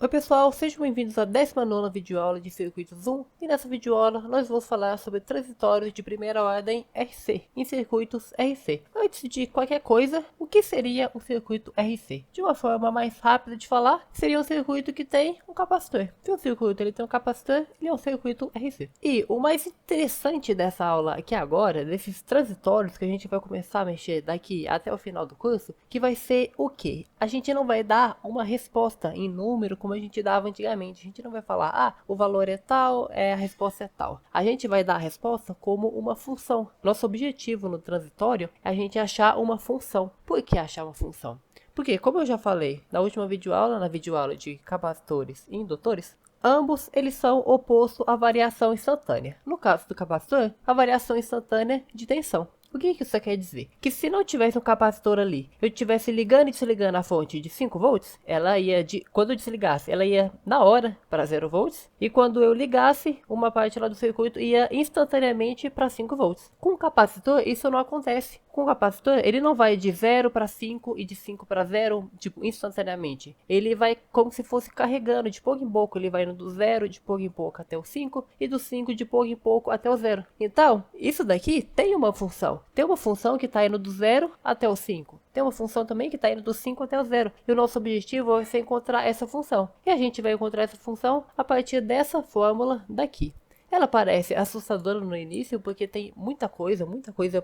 Oi pessoal, sejam bem-vindos à 19ª videoaula de circuitos 1 e nessa videoaula nós vamos falar sobre transitórios de primeira ordem RC em circuitos RC. Antes de qualquer coisa, o que seria um circuito RC? De uma forma mais rápida de falar, seria um circuito que tem um capacitor. Se um circuito ele tem um capacitor, ele é um circuito RC. E o mais interessante dessa aula aqui agora, desses transitórios que a gente vai começar a mexer daqui até o final do curso, que vai ser o quê? A gente não vai dar uma resposta em número como a gente dava antigamente. A gente não vai falar, ah, o valor é tal, a resposta é tal. A gente vai dar a resposta como uma função. Nosso objetivo no transitório é a gente achar uma função. Por que achar uma função? Porque, como eu já falei na última videoaula, na videoaula de capacitores e indutores, ambos eles são opostos à variação instantânea. No caso do capacitor, a variação instantânea de tensão. O que isso quer dizer? Que se não tivesse um capacitor ali, eu estivesse ligando e desligando a fonte de 5 volts, ela ia, quando eu desligasse, ela ia na hora para 0 volts, e quando eu ligasse, uma parte lá do circuito ia instantaneamente para 5 volts. Com o capacitor, isso não acontece. Com o capacitor, ele não vai de 0 para 5 e de 5 para 0, tipo, instantaneamente. Ele vai como se fosse carregando de pouco em pouco, ele vai indo do 0 de pouco em pouco até o 5 e do 5 de pouco em pouco até o 0. Então, isso daqui tem uma função. Tem uma função que está indo do 0 até o 5. Tem uma função também que está indo do 5 até o 0. E o nosso objetivo vai ser encontrar essa função. E a gente vai encontrar essa função a partir dessa fórmula daqui. Ela parece assustadora no início, porque tem muita coisa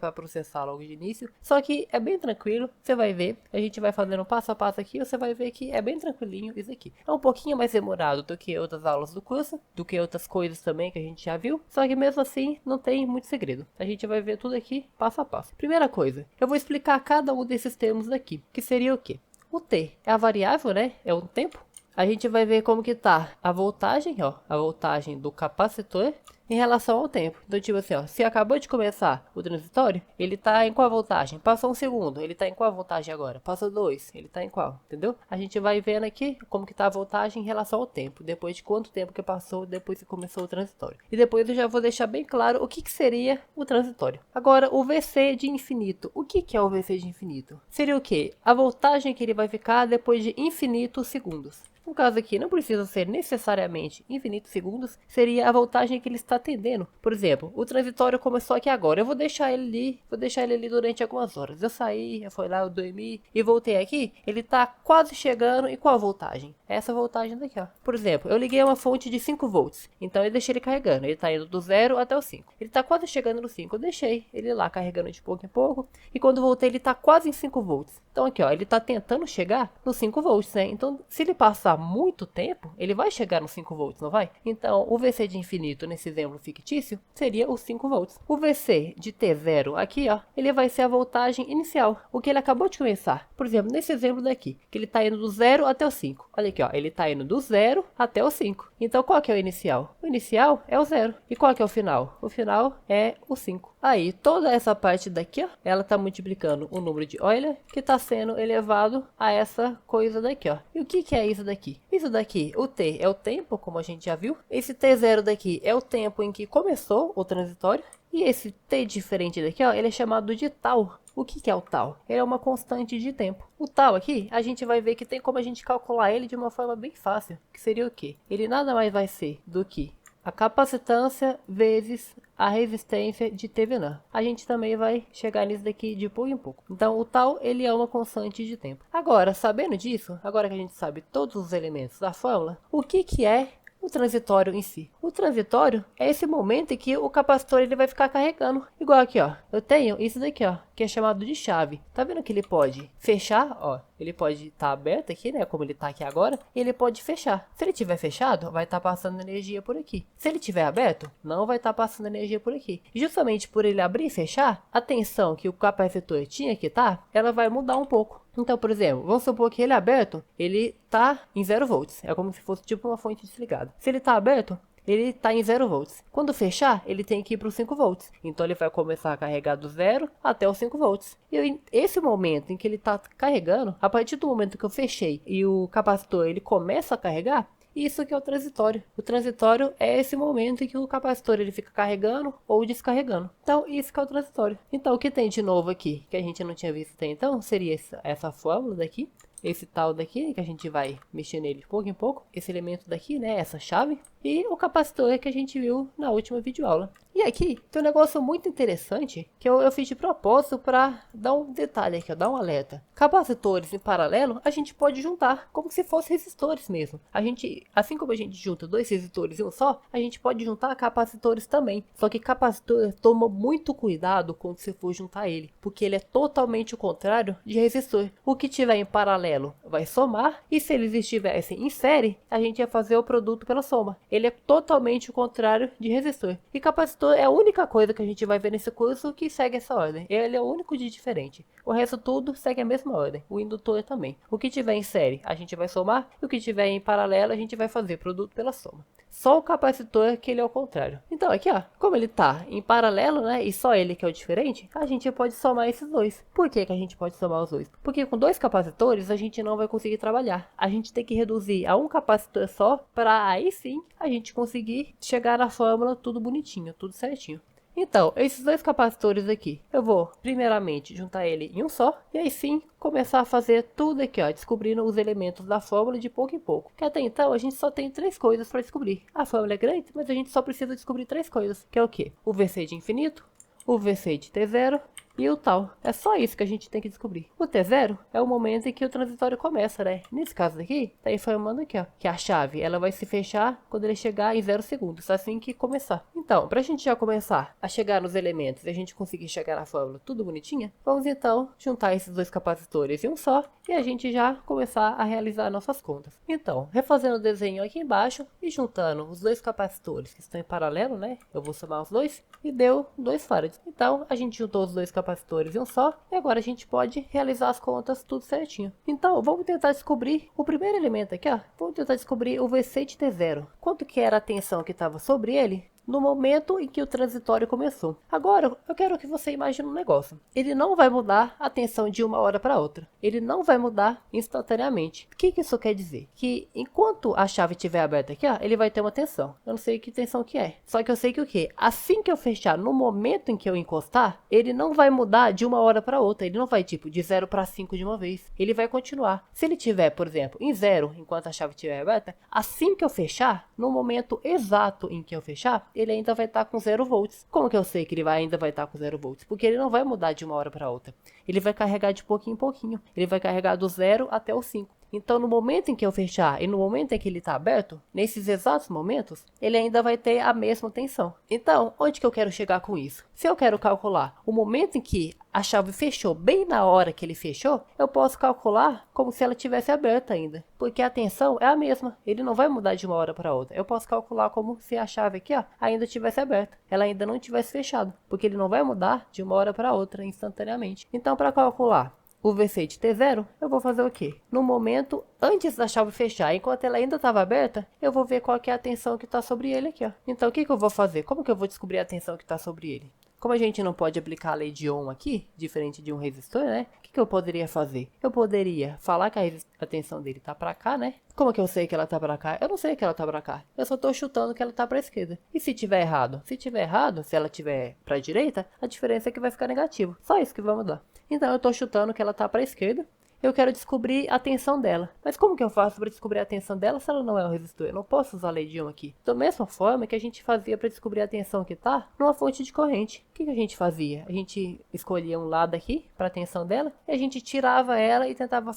para processar logo de início. Só que é bem tranquilo, você vai ver. A gente vai fazendo passo a passo aqui, você vai ver que é bem tranquilinho isso aqui. É um pouquinho mais demorado do que outras aulas do curso, do que outras coisas também que a gente já viu. Só que mesmo assim, não tem muito segredo. A gente vai ver tudo aqui passo a passo. Primeira coisa, eu vou explicar cada um desses termos daqui, que seria o quê? O T é a variável, né? É o tempo. A gente vai ver como que tá a voltagem, ó, a voltagem do capacitor em relação ao tempo. Então, tipo assim, ó, se acabou de começar o transitório, ele tá em qual voltagem? Passou um segundo, ele tá em qual voltagem agora? Passou 2, ele tá em qual? Entendeu? A gente vai vendo aqui como que tá a voltagem em relação ao tempo, depois de quanto tempo que passou depois que começou o transitório. E depois eu já vou deixar bem claro o que seria o transitório. Agora, o VC de infinito. O que é o VC de infinito? Seria o quê? A voltagem que ele vai ficar depois de infinitos segundos. No caso aqui, não precisa ser necessariamente infinitos segundos, seria a voltagem que ele está atendendo. Por exemplo, o transitório começou aqui agora, eu vou deixar ele ali durante algumas horas. Eu saí, eu fui lá, eu dormi e voltei aqui, ele está quase chegando. E qual a voltagem? Essa voltagem daqui, ó. Por exemplo, eu liguei uma fonte de 5 volts, então eu deixei ele carregando, ele está indo do 0 até o 5. Ele está quase chegando no 5, eu deixei ele lá carregando de pouco em pouco, e quando voltei ele está quase em 5 volts. Então aqui, ó, ele está tentando chegar nos 5 volts, né? Então, se ele passar muito tempo, ele vai chegar nos 5 volts, não vai? Então, o VC de infinito, nesse exemplo fictício, seria os 5 volts. O VC de T0 aqui, ó, ele vai ser a voltagem inicial, o que ele acabou de começar. Por exemplo, nesse exemplo daqui, que ele está indo do 0 até o 5. Olha aqui, ó, ele está indo do 0 até o 5. Então, qual que é o inicial? O inicial é o 0. E qual que é o final? O final é o 5. Aí, toda essa parte daqui, ó, ela está multiplicando o número de Euler, que está sendo elevado a essa coisa daqui, ó. E o que é isso daqui? Isso daqui, o T é o tempo, como a gente já viu. Esse T0 daqui é o tempo em que começou o transitório. E esse T diferente daqui, ó, ele é chamado de tal. O que é o tal? Ele é uma constante de tempo. O tal aqui, a gente vai ver que tem como a gente calcular ele de uma forma bem fácil. Que seria o quê? Ele nada mais vai ser do que a capacitância vezes a resistência de Thevenin. A gente também vai chegar nisso daqui de pouco em pouco. Então, o tal, ele é uma constante de tempo. Agora, sabendo disso, agora que a gente sabe todos os elementos da fórmula, o que é o transitório em si? O transitório é esse momento em que o capacitor ele vai ficar carregando. Igual aqui, ó. Eu tenho isso daqui, ó, que é chamado de chave. Tá vendo que ele pode fechar, ó? Ele pode estar aberto aqui, né, como ele está aqui agora, e ele pode fechar. Se ele tiver fechado, vai estar passando energia por aqui. Se ele tiver aberto, não vai estar passando energia por aqui. E justamente por ele abrir e fechar, a tensão que o capacitor tinha que estar, ela vai mudar um pouco. Então, por exemplo, vamos supor que ele é aberto, ele está em 0 volts. É como se fosse tipo uma fonte desligada. Se ele está aberto, ele está em 0 volts. Quando fechar, ele tem que ir para os 5 volts. Então, ele vai começar a carregar do 0 até os 5 volts. E esse momento em que ele está carregando, a partir do momento que eu fechei e o capacitor ele começa a carregar, isso que é o transitório. O transitório é esse momento em que o capacitor ele fica carregando ou descarregando. Então, isso que é o transitório. Então, o que tem de novo aqui, que a gente não tinha visto até então, seria essa fórmula daqui. esse tal daqui, que a gente vai mexer nele de pouco em pouco. Esse elemento daqui, né, essa chave. E o capacitor que a gente viu na última videoaula. E aqui tem um negócio muito interessante que eu fiz de propósito para dar um detalhe aqui, ó, dar um alerta. Capacitores em paralelo a gente pode juntar como se fossem resistores mesmo. A gente, assim como a gente junta dois resistores em um só, a gente pode juntar capacitores também. Só que capacitor toma muito cuidado quando você for juntar ele, porque ele é totalmente o contrário de resistor. O que tiver em paralelo vai somar, e se eles estivessem em série, a gente ia fazer o produto pela soma. Ele é totalmente o contrário de resistor. E capacitor é a única coisa que a gente vai ver nesse curso que segue essa ordem. Ele é o único de diferente. O resto tudo segue a mesma ordem. O indutor também. O que tiver em série a gente vai somar, e o que tiver em paralelo a gente vai fazer produto pela soma. Só o capacitor que ele é o contrário. Então aqui ó, como ele tá em paralelo, né, e só ele que é o diferente, a gente pode somar esses dois. Por que que a gente pode somar os dois? Porque com dois capacitores a gente não vai conseguir trabalhar. A gente tem que reduzir a um capacitor só, para aí sim a gente conseguir chegar na fórmula tudo bonitinho, tudo certinho. Então, esses dois capacitores aqui, eu vou primeiramente juntar ele em um só, e aí sim começar a fazer tudo aqui, ó, descobrindo os elementos da fórmula de pouco em pouco. Que até então a gente só tem três coisas para descobrir. A fórmula é grande, mas a gente só precisa descobrir três coisas, que é o que? O VC de infinito, o VC de T0 e o tal. É só isso que a gente tem que descobrir. O T0 é o momento em que o transitório começa, né? Nesse caso daqui, tá informando aqui, ó, que a chave ela vai se fechar quando ele chegar em 0 segundos, assim que começar. Então, pra gente já começar a chegar nos elementos e a gente conseguir chegar na fórmula tudo bonitinha, vamos então juntar esses dois capacitores em um só e a gente já começar a realizar nossas contas. Então, refazendo o desenho aqui embaixo e juntando os dois capacitores que estão em paralelo, né? Eu vou somar os dois e deu 2 farads. Então, a gente juntou os dois capacitores em um só e agora a gente pode realizar as contas tudo certinho. Então, vamos tentar descobrir o primeiro elemento aqui, ó. Vamos tentar descobrir o VC de T0. Quanto que era a tensão que estava sobre ele no momento em que o transitório começou. Agora, eu quero que você imagine um negócio. Ele não vai mudar a tensão de uma hora para outra. Ele não vai mudar instantaneamente. O que isso quer dizer? Que enquanto a chave estiver aberta aqui, ó, ele vai ter uma tensão. Eu não sei que tensão que é. Só que eu sei que o quê? Assim que eu fechar, no momento em que eu encostar, ele não vai mudar de uma hora para outra. Ele não vai, tipo, de 0 para 5 de uma vez. Ele vai continuar. Se ele tiver, por exemplo, em 0, enquanto a chave estiver aberta, assim que eu fechar, no momento exato em que eu fechar, ele ainda vai estar com 0 volts. Como que eu sei que ele ainda vai estar com 0 volts? Porque ele não vai mudar de uma hora para outra. Ele vai carregar de pouquinho em pouquinho. Ele vai carregar do 0 até o 5. Então, no momento em que eu fechar e no momento em que ele está aberto, nesses exatos momentos, ele ainda vai ter a mesma tensão. Então, onde que eu quero chegar com isso? Se eu quero calcular o momento em que a chave fechou, bem na hora que ele fechou, eu posso calcular como se ela tivesse aberta ainda. Porque a tensão é a mesma, ele não vai mudar de uma hora para outra. Eu posso calcular como se a chave aqui, ó, ainda tivesse aberta. Ela ainda não tivesse fechado, porque ele não vai mudar de uma hora para outra instantaneamente. Então, para calcular o VC de T0, eu vou fazer o quê? No momento antes da chave fechar, enquanto ela ainda estava aberta, eu vou ver qual que é a tensão que está sobre ele aqui, ó. Então, o que eu vou fazer? Como que eu vou descobrir a tensão que está sobre ele? Como a gente não pode aplicar a lei de Ohm aqui, diferente de um resistor, né? O que eu poderia fazer? Eu poderia falar que a tensão dele tá para cá, né? Como que eu sei que ela tá para cá? Eu não sei que ela tá para cá. Eu só tô chutando que ela tá para esquerda. E se tiver errado? Se tiver errado, se ela tiver para direita, a diferença é que vai ficar negativo. Só isso que vai mudar. Então eu tô chutando que ela tá para esquerda. Eu quero descobrir a tensão dela. Mas como que eu faço para descobrir a tensão dela se ela não é um resistor? Eu não posso usar a lei de Ohm aqui. Da mesma forma que a gente fazia para descobrir a tensão que está numa fonte de corrente. O que a gente fazia? A gente escolhia um lado aqui para a tensão dela e a gente tirava ela e tentava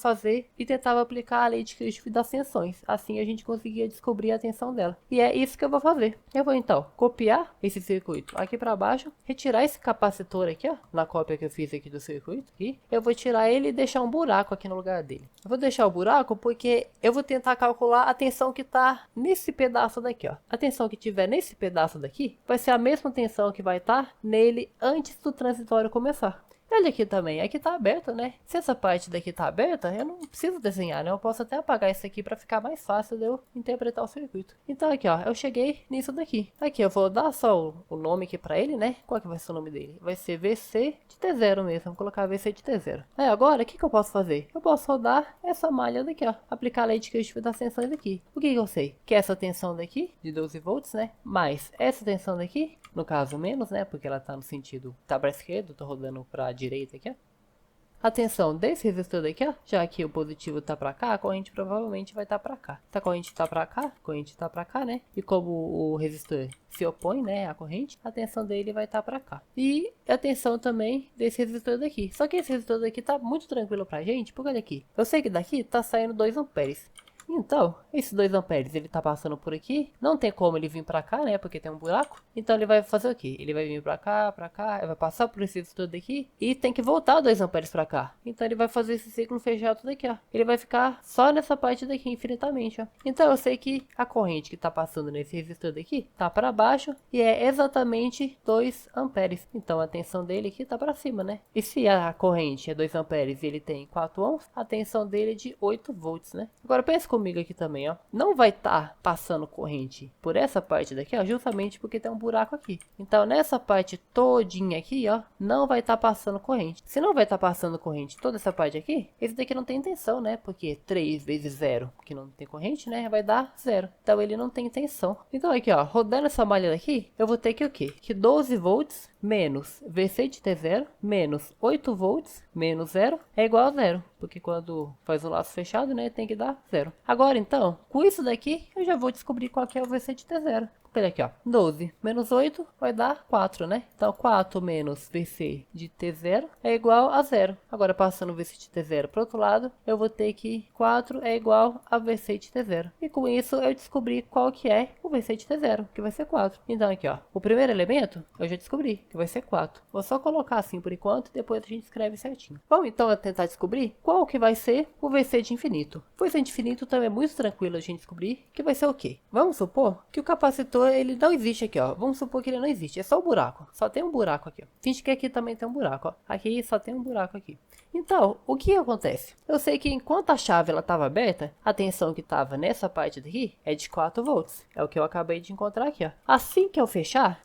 aplicar a lei de Kirchhoff das tensões. Assim a gente conseguia descobrir a tensão dela. E é isso que eu vou fazer. Eu vou então copiar esse circuito aqui para baixo, retirar esse capacitor aqui, ó, na cópia que eu fiz aqui do circuito. E eu vou tirar ele e deixar um buraco aqui no lugar dele. Eu vou deixar o buraco porque eu vou tentar calcular a tensão que está nesse pedaço daqui, ó. A tensão que tiver nesse pedaço daqui vai ser a mesma tensão que vai estar nele antes do transitório começar. Olha aqui também, aqui tá aberto, né? Se essa parte daqui tá aberta, eu não preciso desenhar, né? Eu posso até apagar isso aqui para ficar mais fácil de eu interpretar o circuito. Então aqui, ó, eu cheguei nisso daqui. Aqui eu vou dar só o nome aqui para ele, né? Qual que vai ser o nome dele? Vai ser VC de T0 mesmo, vou colocar VC de T0. Aí agora, o que eu posso fazer? Eu posso rodar essa malha daqui, ó. Aplicar a lei de Kirchhoff das tensões aqui. O que eu sei? Que essa tensão daqui, de 12 volts, né? Mais essa tensão daqui, no caso menos, né? Porque ela tá no sentido, tá para esquerda, tô rodando para direita aqui, ó. a tensão desse resistor daqui, ó, já que o positivo tá para cá, a corrente provavelmente vai estar para cá. Se a corrente tá para cá, a corrente tá para cá, né? E como o resistor se opõe, né, à corrente, a tensão dele vai estar para cá. E a tensão também desse resistor daqui. Só que esse resistor daqui tá muito tranquilo pra gente, porque olha aqui. Eu sei que daqui tá saindo 2 amperes. Então, esses 2 amperes, ele tá passando por aqui. Não tem como ele vir pra cá, né? Porque tem um buraco. Então, ele vai fazer o quê? Ele vai vir pra cá, vai passar por esse resistor daqui. E tem que voltar 2 amperes pra cá. Então, ele vai fazer esse ciclo fechado daqui, ó. Ele vai ficar só nessa parte daqui, infinitamente, ó. Então, eu sei que a corrente que tá passando nesse resistor daqui tá pra baixo. E é exatamente 2 amperes. Então, a tensão dele aqui tá pra cima, né? E se a corrente é 2 amperes e ele tem 4 ohms, a tensão dele é de 8 volts, né? Agora, pensa comigo aqui também, ó. Não vai estar passando corrente por essa parte daqui, ó, justamente porque tem um buraco aqui. Então, nessa parte todinha aqui, ó, não vai estar passando corrente. Se não vai estar passando corrente toda essa parte aqui, esse daqui não tem tensão, né? Porque 3 vezes 0, que não tem corrente, né? Vai dar 0. Então, ele não tem tensão. Então, aqui, ó, rodando essa malha daqui, eu vou ter que o quê? Que 12 volts menos VC de T0 menos 8 volts menos 0 é igual a 0. Porque quando faz o laço fechado, né, tem que dar 0. Agora, então, com isso daqui, eu já vou descobrir qual que é o VC de T0. Olha aqui, ó. 12 menos 8 vai dar 4, né? Então, 4 menos VC de T0 é igual a 0. Agora, passando o VC de T0 para o outro lado, eu vou ter que 4 é igual a VC de T0. E com isso, eu descobri qual que é o VC de T0, que vai ser 4. Então, aqui, ó. O primeiro elemento, eu já descobri, que vai ser 4. Vou só colocar assim por enquanto, e depois a gente escreve certinho. Vamos, então, tentar descobrir qual que vai ser o VC de infinito. O VC de infinito também é muito tranquilo a gente descobrir, que vai ser o quê? Vamos supor que o capacitor ele não existe aqui, ó. Vamos supor que ele não existe. É só o buraco. Só tem um buraco aqui, ó. Finge que aqui também tem um buraco, ó. Aqui só tem um buraco aqui. Então, o que acontece? Eu sei que enquanto a chave ela estava aberta, a tensão que estava nessa parte daqui é de 4 volts. É o que eu acabei de encontrar aqui, ó. Assim que eu fechar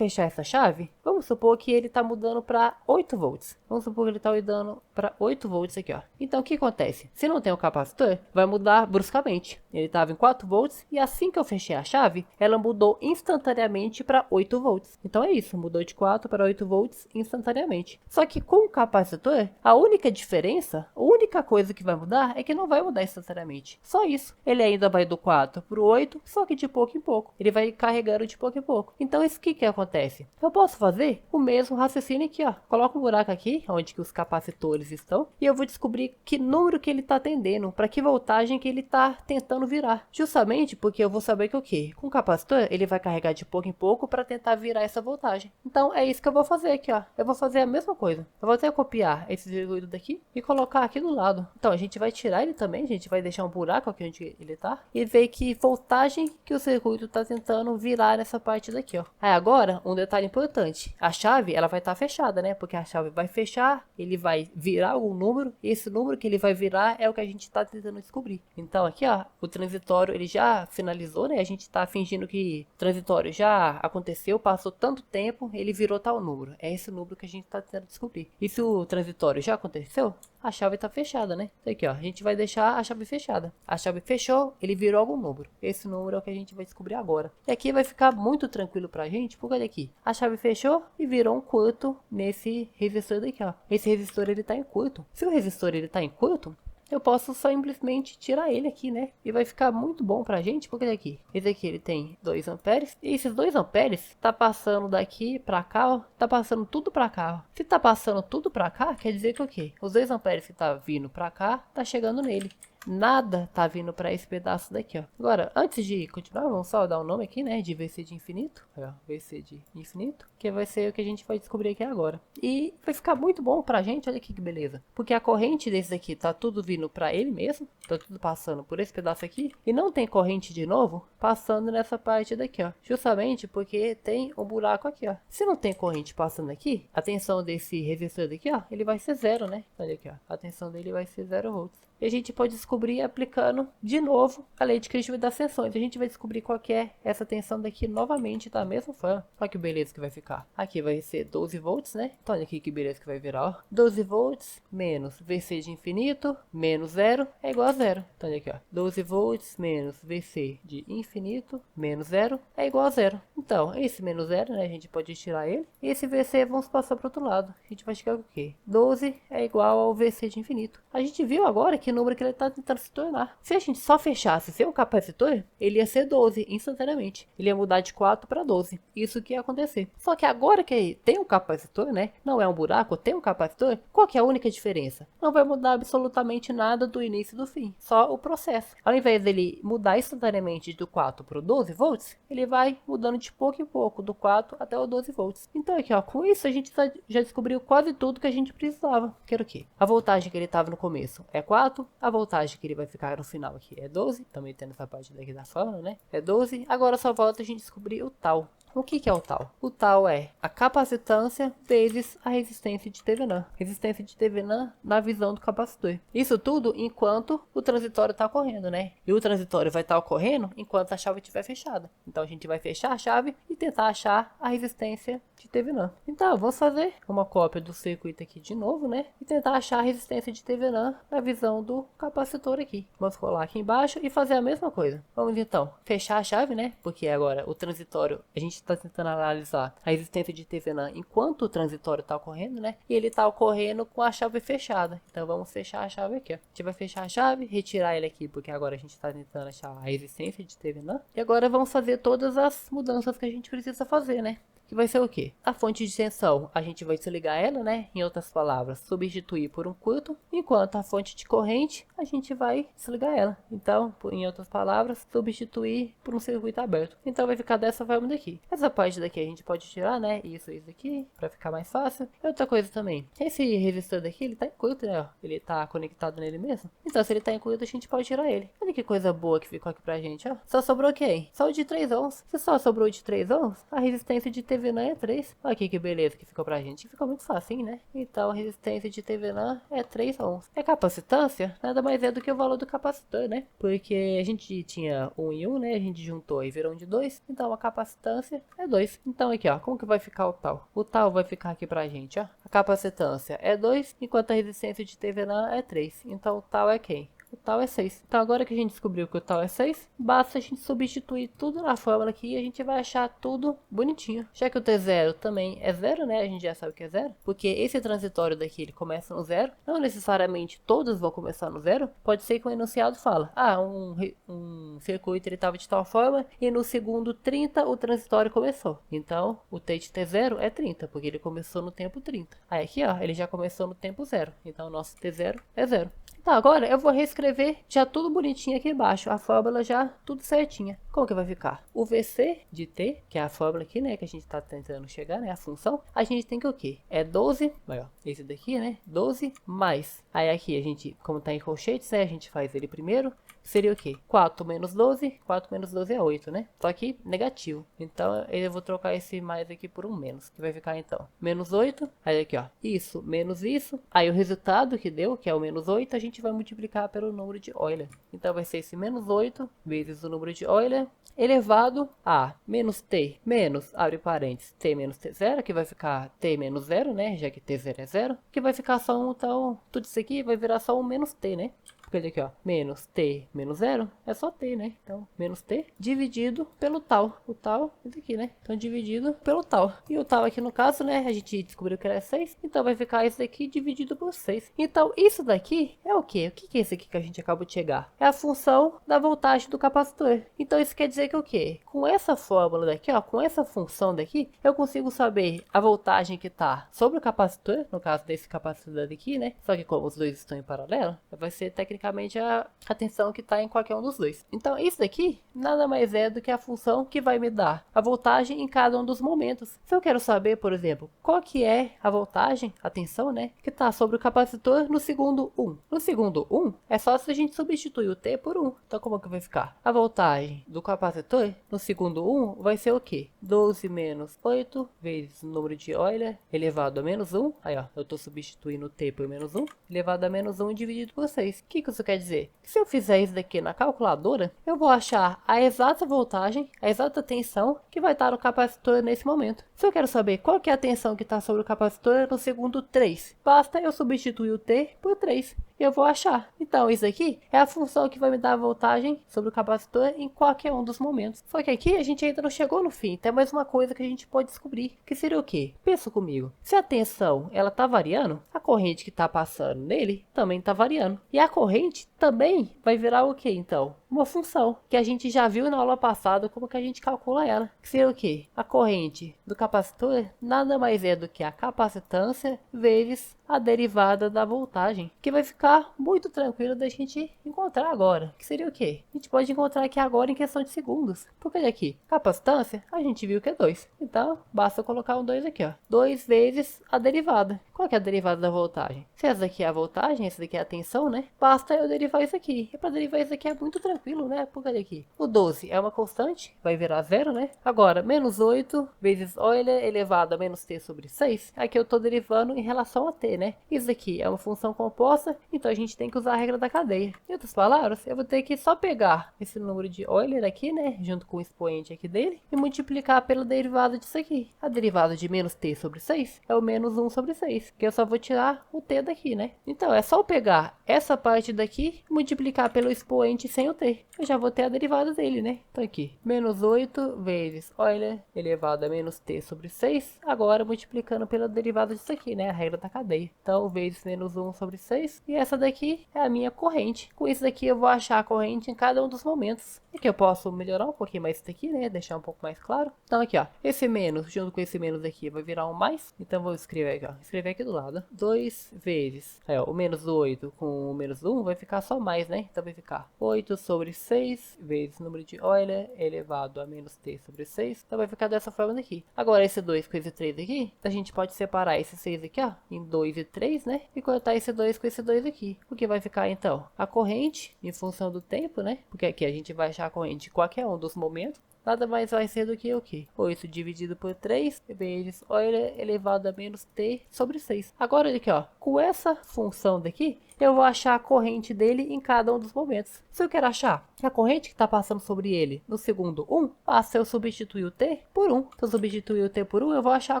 essa chave, vamos supor que ele está mudando para 8 volts. Vamos supor que ele está mudando para 8 volts aqui, ó. Então, o que acontece? Se não tem o capacitor, vai mudar bruscamente. Ele estava em 4 volts e assim que eu fechei a chave, ela mudou instantaneamente para 8 volts. Então é isso, mudou de 4 para 8 volts instantaneamente. Só que com o capacitor, a única diferença, a única coisa que vai mudar é que não vai mudar instantaneamente. Só isso. Ele ainda vai do 4 para o 8, só que de pouco em pouco. Ele vai carregando de pouco em pouco. Então isso que acontece? Eu posso fazer o mesmo raciocínio aqui, ó. Coloco um buraco aqui, onde que os capacitores estão, e eu vou descobrir que número que ele está atendendo, para que voltagem que ele está tentando virar. Justamente porque eu vou saber que o quê? Com o capacitor, ele vai carregar de pouco em pouco para tentar virar essa voltagem. Então é isso que eu vou fazer aqui, ó. Eu vou fazer a mesma coisa. Eu vou até copiar esse circuito daqui e colocar aqui do lado. Então a gente vai tirar ele também, a gente vai deixar um buraco aqui onde ele tá e ver que voltagem que o circuito tá tentando virar nessa parte daqui, ó. Aí agora, um detalhe importante. A chave, ela vai estar fechada, né? Porque a chave vai fechar, ele vai virar algum número, e esse número que ele vai virar é o que a gente tá tentando descobrir. Então aqui, ó, o transitório, ele já finalizou, né? A gente tá fingindo que o transitório já aconteceu, passou tanto tempo, ele virou tal número. É esse número que a gente tá tentando descobrir. E se o transitório já aconteceu, a chave tá fechada, né? Então aqui, ó, a gente vai deixar a chave fechada. A chave fechou, ele virou algum número. Esse número é o que a gente vai descobrir agora. E aqui vai ficar muito tranquilo pra gente, porque olha aqui, a chave fechou e virou um curto nesse resistor daqui, ó. Esse resistor, ele tá em curto. Se o resistor, ele tá em curto, eu posso simplesmente tirar ele aqui, né? E vai ficar muito bom pra gente, porque daqui, esse aqui ele tem 2 amperes. E esses 2 amperes tá passando daqui pra cá, ó. Tá passando tudo pra cá, ó. Se tá passando tudo pra cá, quer dizer que o quê? Os 2 amperes que tá vindo pra cá, tá chegando nele. Nada tá vindo para esse pedaço daqui, ó. Agora, antes de continuar, vamos só dar um nome aqui, né? De VC de infinito. Ó, VC de infinito. Que vai ser o que a gente vai descobrir aqui agora. E vai ficar muito bom pra gente, olha aqui que beleza. Porque a corrente desse aqui tá tudo vindo para ele mesmo. Tá tudo passando por esse pedaço aqui. E não tem corrente de novo passando nessa parte daqui, ó. Justamente porque tem um buraco aqui, ó. Se não tem corrente passando aqui, a tensão desse resistor daqui, ó, ele vai ser 0, né? Olha aqui, ó. A tensão dele vai ser 0 volts. E a gente pode descobrir aplicando de novo a lei de Kirchhoff das tensões. A gente vai descobrir qual que é essa tensão daqui novamente da mesma forma. Olha que beleza que vai ficar. Aqui vai ser 12 volts, né? Então olha aqui que beleza que vai virar, ó. 12 volts menos VC de infinito menos 0 é igual a 0. Então olha aqui, ó. 12 volts menos VC de infinito menos 0 é igual a 0. Então, esse menos 0, né? A gente pode tirar ele. E esse VC vamos passar para o outro lado. A gente vai chegar com o quê? 12 é igual ao VC de infinito. A gente viu agora que número que ele está tentando se tornar. Se a gente só fechasse sem um capacitor, ele ia ser 12 instantaneamente. Ele ia mudar de 4 para 12. Isso que ia acontecer. Só que agora que tem um capacitor, né? Não é um buraco, tem um capacitor. Qual que é a única diferença? Não vai mudar absolutamente nada do início e do fim. Só o processo. Ao invés dele mudar instantaneamente do 4 para o 12 volts, ele vai mudando de pouco em pouco, do 4 até o 12 volts. Então aqui, ó, com isso a gente já descobriu quase tudo que a gente precisava. Que era o quê? A voltagem que ele estava no começo é 4, a voltagem que ele vai ficar no final aqui é 12, também tendo essa parte daqui da fórmula, né? É 12. Agora só falta a gente descobrir o tal. O que é o tal? O tal é a capacitância vezes a resistência de Thevenin. Resistência de Thevenin na visão do capacitor. Isso tudo enquanto o transitório está ocorrendo, né? E o transitório vai estar ocorrendo enquanto a chave estiver fechada. Então a gente vai fechar a chave e tentar achar a resistência de Thevenin. Então vamos fazer uma cópia do circuito aqui de novo, né? E tentar achar a resistência de Thevenin na visão do capacitor aqui. Vamos colar aqui embaixo e fazer a mesma coisa. Vamos então fechar a chave, né? Porque agora o transitório, a gente está tentando analisar a resistência de Thevenin enquanto o transitório está ocorrendo, né? E ele está ocorrendo com a chave fechada. Então vamos fechar a chave aqui, ó. A gente vai fechar a chave, retirar ele aqui, porque agora a gente está tentando achar a resistência de Thevenin. E agora vamos fazer todas as mudanças que a gente precisa fazer, né? Que vai ser o quê? A fonte de tensão, a gente vai desligar ela, né? Em outras palavras, substituir por um curto, enquanto a fonte de corrente, a gente vai desligar ela. Então, em outras palavras, substituir por um circuito aberto. Então vai ficar dessa forma daqui. Essa parte daqui a gente pode tirar, né? Isso aqui, para ficar mais fácil. E outra coisa também, esse resistor daqui, ele tá em curto, né? Ó, ele tá conectado nele mesmo. Então, se ele tá em curto, a gente pode tirar ele. Olha que coisa boa que ficou aqui pra gente, ó. Só sobrou quem? Só o de 3 ohms. Se só sobrou de 3 ohms, a resistência de Thevenin é 3. Olha aqui que beleza que ficou pra gente. Ficou muito fácil, né? Então a resistência de Thevenin é 3 ohms. E a capacitância nada mais é do que o valor do capacitor, né? Porque a gente tinha 1 e 1, né? A gente juntou e virou um de 2. Então a capacitância é 2. Então aqui, ó. Como que vai ficar o tal? O tal vai ficar aqui pra gente, ó. A capacitância é 2, enquanto a resistência de Thevenin é 3. Então o tal é quem? O tal é 6. Então agora que a gente descobriu que o tal é 6, basta a gente substituir tudo na fórmula aqui e a gente vai achar tudo bonitinho. Já que o T0 também é 0, né? A gente já sabe que é 0. Porque esse transitório daqui, ele começa no 0. Não necessariamente todos vão começar no 0. Pode ser que o enunciado fala, ah, um circuito ele estava de tal forma e no segundo 30 o transitório começou. Então o T de T0 é 30, porque ele começou no tempo 30. Aí aqui, ó, ele já começou no tempo 0. Então o nosso T0 é 0. Tá, agora eu vou reescrever já tudo bonitinho aqui embaixo, a fórmula já tudo certinha. Como que vai ficar? O VC de T, que é a fórmula aqui, né, que a gente tá tentando chegar, né, a função, a gente tem que o quê? É 12, ó, esse daqui, né, 12 mais. Aí aqui a gente, como tá em colchetes, né, a gente faz ele primeiro. Seria o quê? 4 menos 12. 4 menos 12 é 8, né? Só que negativo. Então eu vou trocar esse mais aqui por um menos. Que vai ficar então menos 8. Aí aqui, ó. Isso menos isso. Aí o resultado que deu, que é o menos 8, a gente vai multiplicar pelo número de Euler. Então vai ser esse menos 8 vezes o número de Euler elevado a menos t menos, abre parênteses, t menos t0, que vai ficar t menos 0, né? Já que t0 é 0. Que vai ficar só um, então tudo isso aqui vai virar só um menos t, né? Porque aqui, ó, menos t menos 0 é só t, né? Então, menos t dividido pelo tal. O tal é isso aqui, né? Então, dividido pelo tal. E o tal aqui, no caso, né? A gente descobriu que era 6. Então, vai ficar isso daqui dividido por 6. Então, isso daqui é o quê? O que é esse aqui que a gente acabou de chegar? É a função da voltagem do capacitor. Então, isso quer dizer que o quê? Com essa fórmula daqui, ó, com essa função daqui, eu consigo saber a voltagem que está sobre o capacitor, no caso desse capacitor daqui, né? Só que como os dois estão em paralelo, vai ser tecnicamente a tensão que está em qualquer um dos dois. Então isso daqui nada mais é do que a função que vai me dar a voltagem em cada um dos momentos. Se eu quero saber, por exemplo, qual que é a voltagem, a tensão, né, que está sobre o capacitor no segundo 1. No segundo 1 é só se a gente substituir o T por 1. Então como que vai ficar? A voltagem do capacitor no segundo 1 vai ser o quê? 12 menos 8 vezes o número de Euler elevado a menos 1. Aí ó, eu estou substituindo o T por menos 1 elevado a menos 1 dividido por 6. Que que isso quer dizer? Que se eu fizer isso daqui na calculadora, eu vou achar a exata voltagem, a exata tensão que vai estar no capacitor nesse momento. Se eu quero saber qual que é a tensão que está sobre o capacitor no segundo 3, basta eu substituir o T por 3. E eu vou achar. Então, isso aqui é a função que vai me dar a voltagem sobre o capacitor em qualquer um dos momentos. Só que aqui a gente ainda não chegou no fim. Tem mais uma coisa que a gente pode descobrir, que seria o quê? Pensa comigo. Se a tensão ela tá variando, a corrente que está passando nele também está variando. E a corrente também vai virar o quê, então? Uma função, que a gente já viu na aula passada como que a gente calcula ela. Que seria o quê? A corrente do capacitor nada mais é do que a capacitância vezes a derivada da voltagem, que vai ficar muito tranquilo da gente encontrar agora. Que seria o quê? A gente pode encontrar aqui agora em questão de segundos. Porque olha aqui, capacitância, a gente viu que é 2. Então, basta colocar um 2 aqui, ó. 2 vezes a derivada. Qual que é a derivada da voltagem? Se essa daqui é a voltagem, essa daqui é a tensão, né? Basta eu derivar isso aqui. E para derivar isso aqui é muito tranquilo, né? Porque olha aqui, o 12 é uma constante, vai virar 0, né? Agora, menos 8 vezes Euler elevado a menos t sobre 6. Aqui eu estou derivando em relação a t, né? Isso aqui é uma função composta, então a gente tem que usar a regra da cadeia. Em outras palavras, eu vou ter que só pegar esse número de Euler aqui, né? Junto com o expoente aqui dele, e multiplicar pela derivada disso aqui. A derivada de menos t sobre 6 é o menos 1 sobre 6, que eu só vou tirar o t daqui, né? Então é só eu pegar essa parte daqui e multiplicar pelo expoente sem o t. Eu já vou ter a derivada dele, né? Então aqui, menos 8 vezes Euler elevado a menos t sobre 6, agora multiplicando pela derivada disso aqui, né? A regra da cadeia. Então, vezes menos 1 sobre 6. E essa daqui é a minha corrente. Com isso daqui eu vou achar a corrente em cada um dos momentos. Aqui eu posso melhorar um pouquinho mais isso daqui, né? Deixar um pouco mais claro. Então aqui, ó. Esse menos, junto com esse menos aqui, vai virar um mais. Então vou escrever aqui, ó. Escrever aqui do lado. 2 vezes. Aí, ó. O menos 8 com o menos 1 vai ficar só mais, né? Então vai ficar 8 sobre 6 vezes o número de Euler elevado a menos t sobre 6. Então vai ficar dessa forma daqui. Agora esse 2 com esse 3 aqui, a gente pode separar esse 6 aqui, ó, em 2 e 3, né? E cortar esse 2 com esse 2 aqui. O que vai ficar então? A corrente, em função do tempo, né? Porque aqui a gente vai achar a corrente em qualquer um dos momentos. Nada mais vai ser do que o quê? 8 dividido por 3 vezes Euler elevado a menos t sobre 6. Agora aqui, ó, com essa função daqui, eu vou achar a corrente dele em cada um dos momentos. Se eu quero achar a corrente que está passando sobre ele no segundo 1, basta eu substituir o t por 1. Se eu substituir o t por 1, eu vou achar a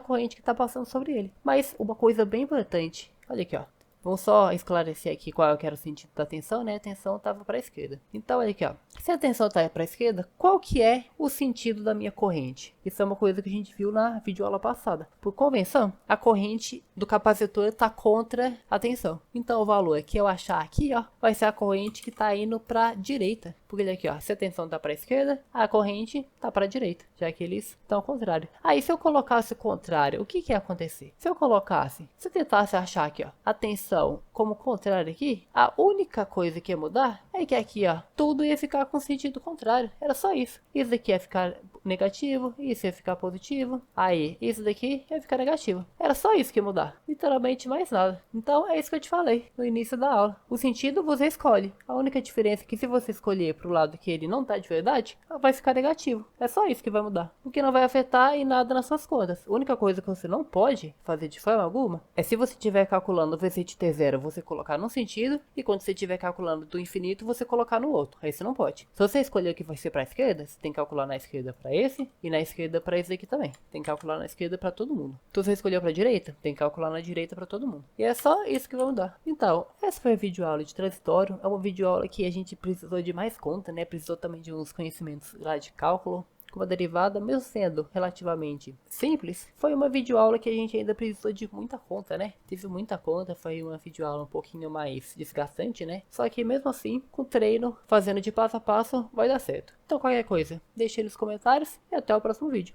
corrente que está passando sobre ele. Mas uma coisa bem importante, olha aqui, ó. Vamos só esclarecer aqui qual eu quero o sentido da tensão, né? A tensão estava para a esquerda. Então, olha aqui, ó. Se a tensão está para a esquerda, qual que é o sentido da minha corrente? Isso é uma coisa que a gente viu na videoaula passada. Por convenção, a corrente do capacitor está contra a tensão. Então, o valor que eu achar aqui, ó, vai ser a corrente que está indo para a direita. Porque daqui, ó, se a tensão está para a esquerda, a corrente está para a direita, já que eles estão ao contrário. Aí, se eu colocasse o contrário, o que ia acontecer? Se eu tentasse achar aqui, ó, a tensão como contrário aqui, a única coisa que ia mudar é que aqui, ó, tudo ia ficar com sentido contrário. Era só isso. Isso daqui ia ficar negativo, isso ia ficar positivo. Aí, isso daqui ia ficar negativo. Era só isso que ia mudar. Literalmente mais nada. Então, é isso que eu te falei no início da aula. O sentido você escolhe. A única diferença é que se você escolher pro lado que ele não tá de verdade, vai ficar negativo. É só isso que vai mudar. O que não vai afetar em nada nas suas contas. A única coisa que você não pode fazer de forma alguma é se você estiver calculando o VCT T0, você colocar num sentido, e quando você estiver calculando do infinito, você colocar no outro. Aí você não pode. Se você escolher o que vai ser para a esquerda, você tem que calcular na esquerda para esse, e na esquerda para esse aqui também. Tem que calcular na esquerda para todo mundo. Se você escolheu para a direita, tem que calcular na direita para todo mundo. E é só isso que vai mudar. Então, essa foi a videoaula de transitório. É uma videoaula que a gente precisou de mais conta, né? Precisou também de uns conhecimentos lá de cálculo. Com uma derivada, mesmo sendo relativamente simples, foi uma videoaula que a gente ainda precisou de muita conta, né? Teve muita conta, foi uma videoaula um pouquinho mais desgastante, né? Só que mesmo assim, com treino, fazendo de passo a passo, vai dar certo. Então qualquer coisa, deixe aí nos comentários e até o próximo vídeo.